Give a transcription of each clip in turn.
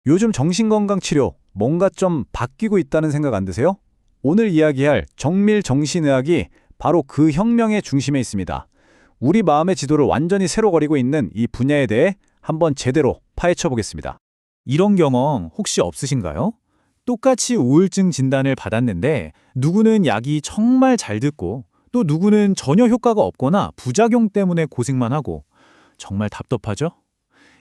요즘 정신건강치료 뭔가 좀 바뀌고 있다는 생각 안 드세요? 오늘 이야기할 정밀 정신의학이 바로 그 혁명의 중심에 있습니다. 우리 마음의 지도를 완전히 새로 거리고 있는 이 분야에 대해 한번 제대로 파헤쳐 보겠습니다. 이런 경험 혹시 없으신가요? 똑같이 우울증 진단을 받았는데 누구는 약이 정말 잘 듣고 또 누구는 전혀 효과가 없거나 부작용 때문에 고생만 하고 정말 답답하죠?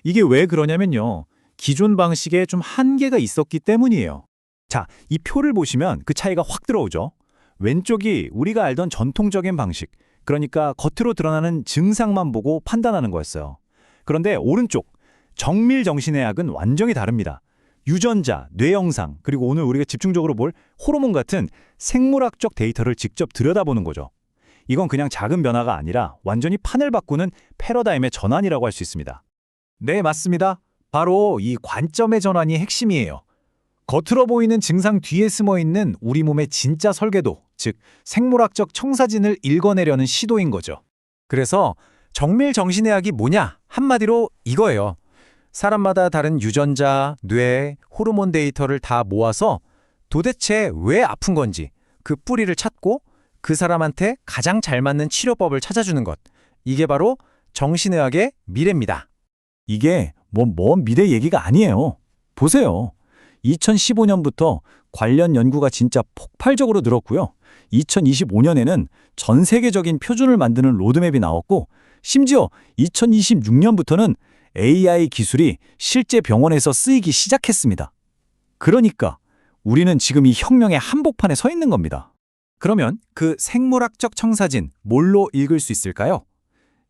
이게 왜 그러냐면요. 기존 방식에 좀 한계가 있었기 때문이에요. 자, 이 표를 보시면 그 차이가 확 들어오죠. 왼쪽이 우리가 알던 전통적인 방식, 그러니까 겉으로 드러나는 증상만 보고 판단하는 거였어요. 그런데 오른쪽, 정밀 정신의학은 완전히 다릅니다. 유전자, 뇌 영상, 그리고 오늘 우리가 집중적으로 볼 호르몬 같은 생물학적 데이터를 직접 들여다보는 거죠. 이건 그냥 작은 변화가 아니라 완전히 판을 바꾸는 패러다임의 전환이라고 할 수 있습니다. 네, 맞습니다. 바로 이 관점의 전환이 핵심이에요. 겉으로 보이는 증상 뒤에 숨어 있는 우리 몸의 진짜 설계도, 즉 생물학적 청사진을 읽어내려는 시도인 거죠. 그래서 정밀 정신의학이 뭐냐? 한마디로 이거예요. 사람마다 다른 유전자, 뇌, 호르몬 데이터를 다 모아서 도대체 왜 아픈 건지 그 뿌리를 찾고 그 사람한테 가장 잘 맞는 치료법을 찾아주는 것. 이게 바로 정신의학의 미래입니다. 이게 먼 미래 얘기가 아니에요. 보세요. 2015년부터 관련 연구가 진짜 폭발적으로 늘었고요. 2025년에는 전 세계적인 표준을 만드는 로드맵이 나왔고, 심지어 2026년부터는 AI 기술이 실제 병원에서 쓰이기 시작했습니다. 그러니까 우리는 지금 이 혁명의 한복판에 서 있는 겁니다. 그러면 그 생물학적 청사진 뭘로 읽을 수 있을까요?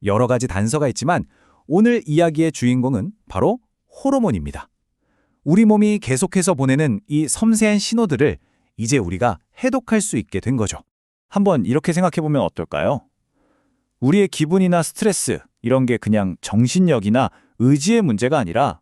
여러 가지 단서가 있지만 오늘 이야기의 주인공은 바로 호르몬입니다. 우리 몸이 계속해서 보내는 이 섬세한 신호들을 이제 우리가 해독할 수 있게 된 거죠. 한번 이렇게 생각해보면 어떨까요? 우리의 기분이나 스트레스, 이런 게 그냥 정신력이나 의지의 문제가 아니라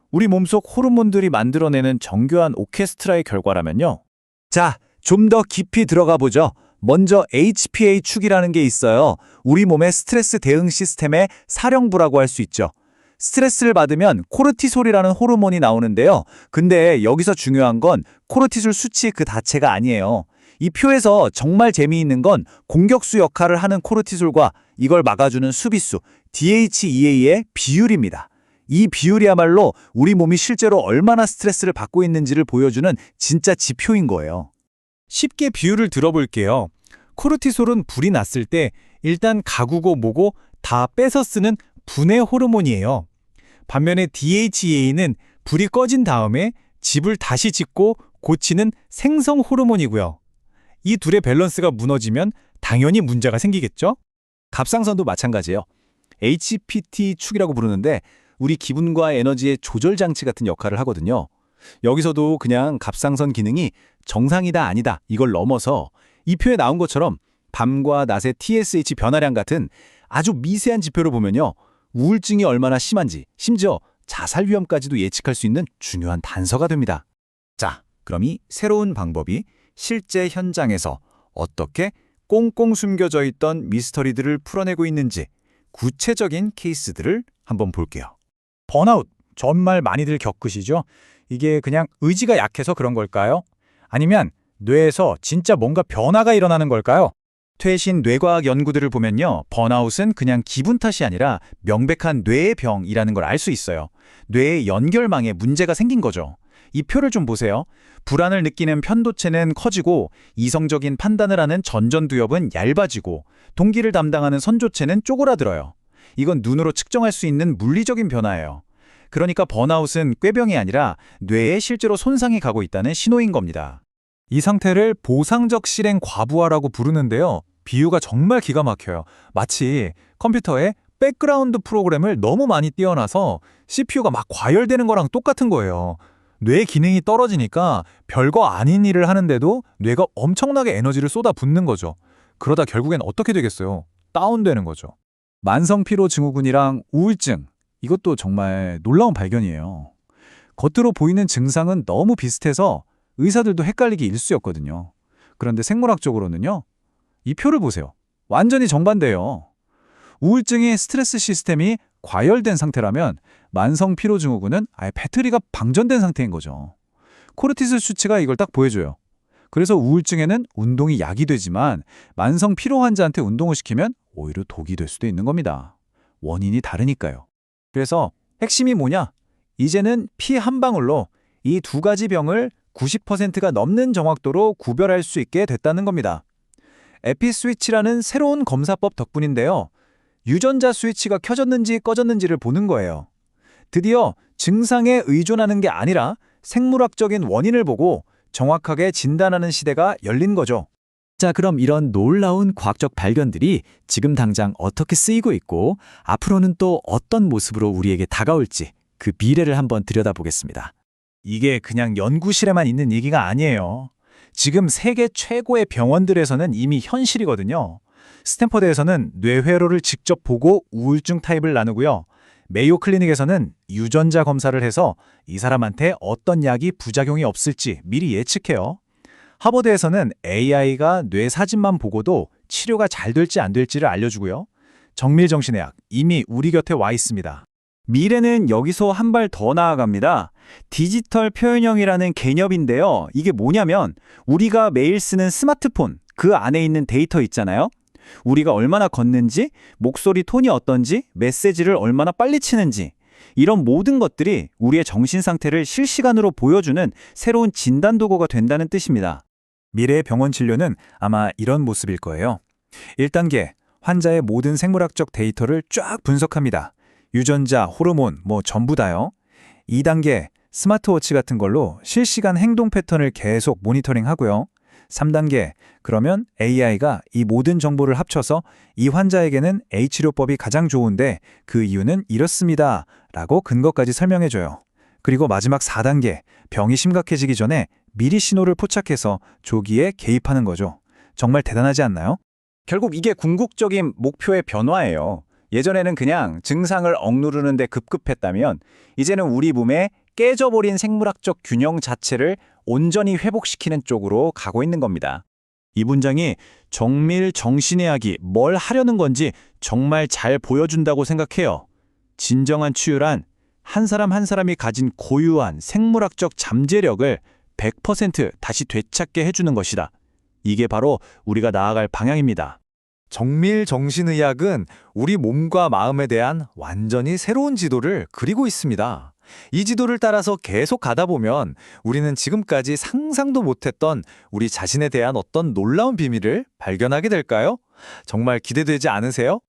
우리 몸속 호르몬들이 만들어내는 정교한 오케스트라의 결과라면요. 자, 좀 더 깊이 들어가 보죠. 먼저 HPA 축이라는 게 있어요. 우리 몸의 스트레스 대응 시스템의 사령부라고 할 수 있죠. 스트레스를 받으면 코르티솔이라는 호르몬이 나오는데요. 근데 여기서 중요한 건 코르티솔 수치 그 자체가 아니에요. 이 표에서 정말 재미있는 건 공격수 역할을 하는 코르티솔과 이걸 막아주는 수비수 DHEA의 비율입니다. 이 비율이야말로 우리 몸이 실제로 얼마나 스트레스를 받고 있는지를 보여주는 진짜 지표인 거예요. 쉽게 비율을 들어볼게요. 코르티솔은 불이 났을 때 일단 가구고 뭐고 다 빼서 쓰는 분해 호르몬이에요. 반면에 DHEA는 불이 꺼진 다음에 집을 다시 짓고 고치는 생성 호르몬이고요. 이 둘의 밸런스가 무너지면 당연히 문제가 생기겠죠? 갑상선도 마찬가지예요. HPT 축이라고 부르는데 우리 기분과 에너지의 조절 장치 같은 역할을 하거든요. 여기서도 그냥 갑상선 기능이 정상이다 아니다 이걸 넘어서 이 표에 나온 것처럼 밤과 낮의 TSH 변화량 같은 아주 미세한 지표를 보면요. 우울증이 얼마나 심한지, 심지어 자살 위험까지도 예측할 수 있는 중요한 단서가 됩니다. 자, 그럼 이 새로운 방법이 실제 현장에서 어떻게 꽁꽁 숨겨져 있던 미스터리들을 풀어내고 있는지 구체적인 케이스들을 한번 볼게요. 번아웃, 정말 많이들 겪으시죠? 이게 그냥 의지가 약해서 그런 걸까요? 아니면 뇌에서 진짜 뭔가 변화가 일어나는 걸까요? 최신 뇌과학 연구들을 보면요. 번아웃은 그냥 기분 탓이 아니라 명백한 뇌의 병이라는 걸 알 수 있어요. 뇌의 연결망에 문제가 생긴 거죠. 이 표를 좀 보세요. 불안을 느끼는 편도체는 커지고 이성적인 판단을 하는 전전두엽은 얇아지고 동기를 담당하는 선조체는 쪼그라들어요. 이건 눈으로 측정할 수 있는 물리적인 변화예요. 그러니까 번아웃은 꾀병이 아니라 뇌에 실제로 손상이 가고 있다는 신호인 겁니다. 이 상태를 보상적 실행 과부하라고 부르는데요. 비유가 정말 기가 막혀요. 마치 컴퓨터에 백그라운드 프로그램을 너무 많이 띄워놔서 CPU가 막 과열되는 거랑 똑같은 거예요. 뇌 기능이 떨어지니까 별거 아닌 일을 하는데도 뇌가 엄청나게 에너지를 쏟아붓는 거죠. 그러다 결국엔 어떻게 되겠어요? 다운되는 거죠. 만성 피로 증후군이랑 우울증, 이것도 정말 놀라운 발견이에요. 겉으로 보이는 증상은 너무 비슷해서 의사들도 헷갈리기 일쑤였거든요. 그런데 생물학적으로는요. 이 표를 보세요. 완전히 정반대예요. 우울증이 스트레스 시스템이 과열된 상태라면 만성 피로 증후군은 아예 배터리가 방전된 상태인 거죠. 코르티솔 수치가 이걸 딱 보여줘요. 그래서 우울증에는 운동이 약이 되지만 만성 피로 환자한테 운동을 시키면 오히려 독이 될 수도 있는 겁니다. 원인이 다르니까요. 그래서 핵심이 뭐냐? 이제는 피 한 방울로 이 두 가지 병을 90%가 넘는 정확도로 구별할 수 있게 됐다는 겁니다. 에피스위치라는 새로운 검사법 덕분인데요. 유전자 스위치가 켜졌는지 꺼졌는지를 보는 거예요. 드디어 증상에 의존하는 게 아니라 생물학적인 원인을 보고 정확하게 진단하는 시대가 열린 거죠. 자, 그럼 이런 놀라운 과학적 발견들이 지금 당장 어떻게 쓰이고 있고 앞으로는 또 어떤 모습으로 우리에게 다가올지 그 미래를 한번 들여다보겠습니다. 이게 그냥 연구실에만 있는 얘기가 아니에요. 지금 세계 최고의 병원들에서는 이미 현실이거든요. 스탠퍼드에서는 뇌회로를 직접 보고 우울증 타입을 나누고요. 메이오 클리닉에서는 유전자 검사를 해서 이 사람한테 어떤 약이 부작용이 없을지 미리 예측해요. 하버드에서는 AI가 뇌 사진만 보고도 치료가 잘 될지 안 될지를 알려주고요. 정밀정신의학 이미 우리 곁에 와 있습니다. 미래는 여기서 한 발 더 나아갑니다. 디지털 표현형이라는 개념인데요. 이게 뭐냐면 우리가 매일 쓰는 스마트폰, 그 안에 있는 데이터 있잖아요. 우리가 얼마나 걷는지, 목소리 톤이 어떤지, 메시지를 얼마나 빨리 치는지 이런 모든 것들이 우리의 정신 상태를 실시간으로 보여주는 새로운 진단 도구가 된다는 뜻입니다. 미래의 병원 진료는 아마 이런 모습일 거예요. 1단계, 환자의 모든 생물학적 데이터를 쫙 분석합니다. 유전자, 호르몬, 전부 다요. 2단계, 스마트워치 같은 걸로 실시간 행동 패턴을 계속 모니터링하고요. 3단계, 그러면 AI가 이 모든 정보를 합쳐서 이 환자에게는 H치료법이 가장 좋은데 그 이유는 이렇습니다 라고 근거까지 설명해줘요. 그리고 마지막 4단계, 병이 심각해지기 전에 미리 신호를 포착해서 조기에 개입하는 거죠. 정말 대단하지 않나요? 결국 이게 궁극적인 목표의 변화예요. 예전에는 그냥 증상을 억누르는 데 급급했다면 이제는 우리 몸에 깨져버린 생물학적 균형 자체를 온전히 회복시키는 쪽으로 가고 있는 겁니다. 이 문장이 정밀 정신의학이 뭘 하려는 건지 정말 잘 보여준다고 생각해요. 진정한 치유란 한 사람 한 사람이 가진 고유한 생물학적 잠재력을 100% 다시 되찾게 해주는 것이다. 이게 바로 우리가 나아갈 방향입니다. 정밀 정신의학은 우리 몸과 마음에 대한 완전히 새로운 지도를 그리고 있습니다. 이 지도를 따라서 계속 가다 보면 우리는 지금까지 상상도 못했던 우리 자신에 대한 어떤 놀라운 비밀을 발견하게 될까요? 정말 기대되지 않으세요?